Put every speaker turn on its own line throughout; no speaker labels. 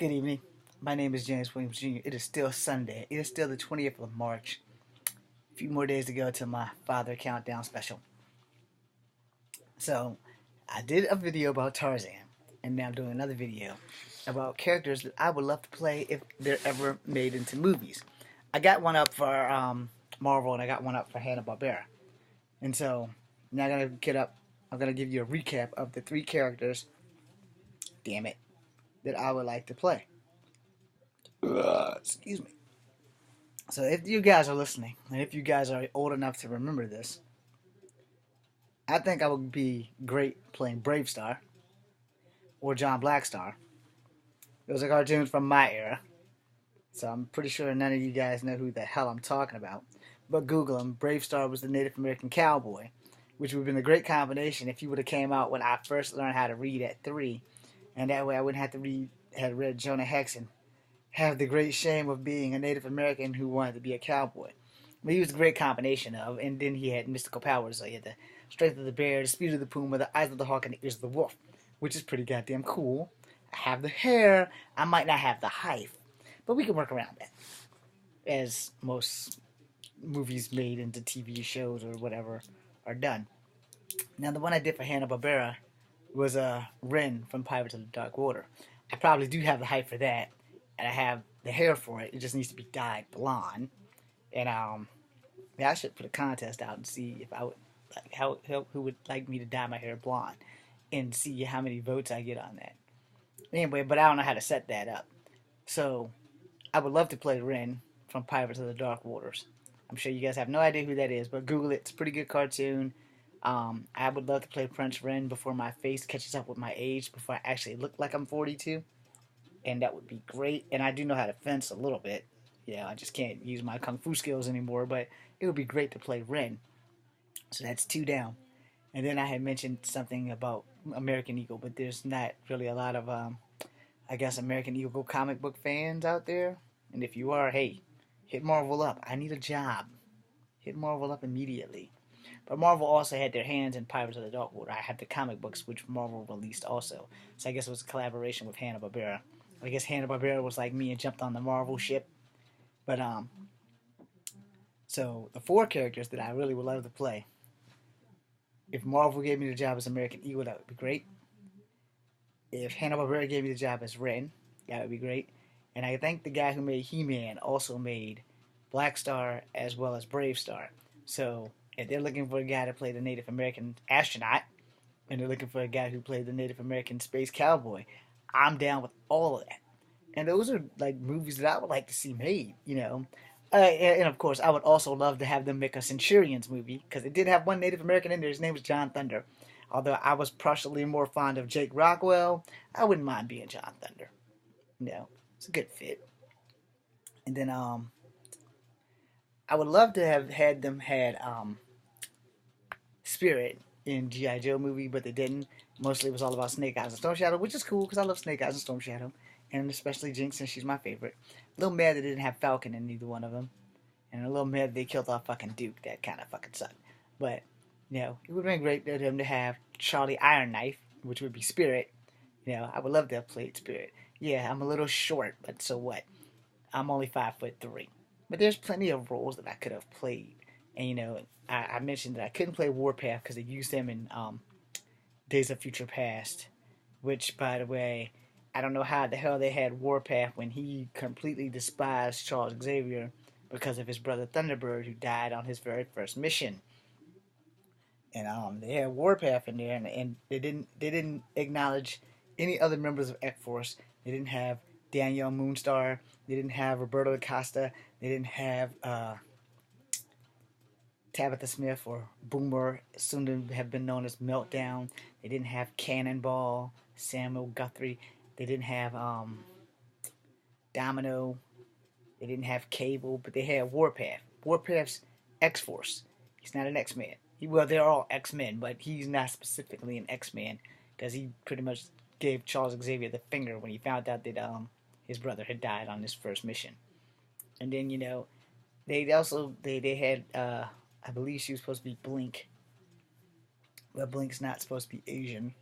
Good evening. My name is James Williams Jr. It is still Sunday. It is still the 20th of March. A few more days to go to my father countdown special. So, I did a video about Tarzan, and now I'm doing another video about characters that I would love to play if they're ever made into movies. I got one up for Marvel, and I got one up for Hanna-Barbera. And so, now I'm gonna give you a recap of the three characters, damn it, that I would like to play. Excuse me. So if you guys are listening, and if you guys are old enough to remember this, I think I would be great playing Brave Star or John Blackstar. Those are cartoons from my era, so I'm pretty sure none of you guys know who the hell I'm talking about. But Google him. Brave Star was the Native American cowboy, which would have been a great combination if he would have came out when I first learned how to read at 3, and that way I wouldn't have to had read Jonah Hex and have the great shame of being a Native American who wanted to be a cowboy. But he was a great combination of, and then he had mystical powers. So he had the strength of the bear, the speed of the puma, the eyes of the hawk, and the ears of the wolf, which is pretty goddamn cool. I have the hair. I might not have the height, but we can work around that, as most movies made into TV shows or whatever are done. Now, the one I did for Hanna-Barbera was Ren from Pirates of the Dark Water. I probably do have the height for that, and I have the hair for it. It just needs to be dyed blonde. And yeah, I should put a contest out and see if I would like who would like me to dye my hair blonde, and see how many votes I get on that. Anyway, but I don't know how to set that up. So I would love to play Ren from Pirates of the Dark Waters. I'm sure you guys have no idea who that is, but Google it. It's a pretty good cartoon. I would love to play Prince Ren before my face catches up with my age, before I actually look like I'm 42. And that would be great. And I do know how to fence a little bit. Yeah, I just can't use my kung fu skills anymore, but it would be great to play Ren. So that's 2 down. And then I had mentioned something about American Eagle, but there's not really a lot of, I guess, American Eagle comic book fans out there. And if you are, hey, hit Marvel up. I need a job. Hit Marvel up immediately. But Marvel also had their hands in Pirates of the Dark Water. I had the comic books, which Marvel released also. So I guess it was a collaboration with Hanna-Barbera. I guess Hanna-Barbera was like me and jumped on the Marvel ship. But so the 4 characters that I really would love to play, if Marvel gave me the job as American Eagle, that would be great. If Hanna-Barbera gave me the job as Ren, that would be great. And I think the guy who made He-Man also made Black Star as well as Brave Star. So if they're looking for a guy to play the Native American astronaut, and they're looking for a guy who played the Native American space cowboy, I'm down with all of that. And those are like movies that I would like to see made, you know. And of course, I would also love to have them make a Centurions movie, because it did have one Native American in there. His name was John Thunder. Although I was partially more fond of Jake Rockwell, I wouldn't mind being John Thunder. You know, it's a good fit. And then I would love to have had them had Spirit in G.I. Joe movie, but they didn't. Mostly it was all about Snake Eyes and Storm Shadow, which is cool because I love Snake Eyes and Storm Shadow, and especially Jinx, since she's my favorite. A little mad they didn't have Falcon in either one of them, and a little mad they killed off fucking Duke. That kind of fucking sucked. But you know, it would have been great for them to have Charlie Iron Knife, which would be Spirit. You know, I would love to have played Spirit. Yeah, I'm a little short, but so what? I'm only 5'3". But there's plenty of roles that I could have played. And you know, I mentioned that I couldn't play Warpath because they used them in Days of Future Past, which, by the way, I don't know how the hell they had Warpath when he completely despised Charles Xavier because of his brother Thunderbird, who died on his very first mission. And they had Warpath in there, and they didn't acknowledge any other members of X Force. They didn't have Danielle Moonstar. They didn't have Roberto Acosta. They didn't have Tabitha Smith or Boomer, soon to have been known as Meltdown. They didn't have Cannonball, Samuel Guthrie. They didn't have Domino. They didn't have Cable, but they had Warpath. Warpath's X-Force. He's not an X-Man. Well, they're all X-Men, but he's not specifically an X-Man because he pretty much gave Charles Xavier the finger when he found out that his brother had died on his first mission. And then, you know, they had I believe she was supposed to be Blink, but Blink's not supposed to be Asian.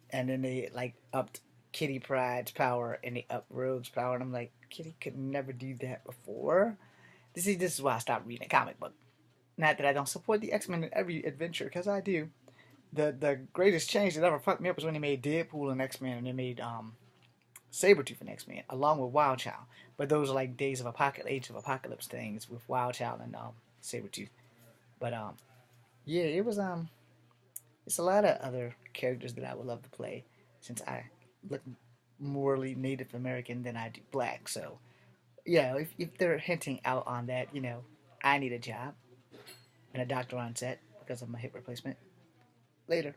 And then they like upped Kitty Pryde's power and they up Rogue's power, and I'm like, Kitty could never do that before. This is why I stopped reading a comic book. Not that I don't support the X-Men in every adventure, because I do. The greatest change that ever fucked me up was when they made Deadpool an X-Men and they made Sabretooth an X-Men along with Wild Child. But those are like Days of Apocalypse, Age of Apocalypse things with Wild Child and Sabretooth. But yeah, it was it's a lot of other characters that I would love to play since I look morely Native American than I do black. So yeah, if they're hinting out on that, I need a job and a doctor on set because of my hip replacement. Later.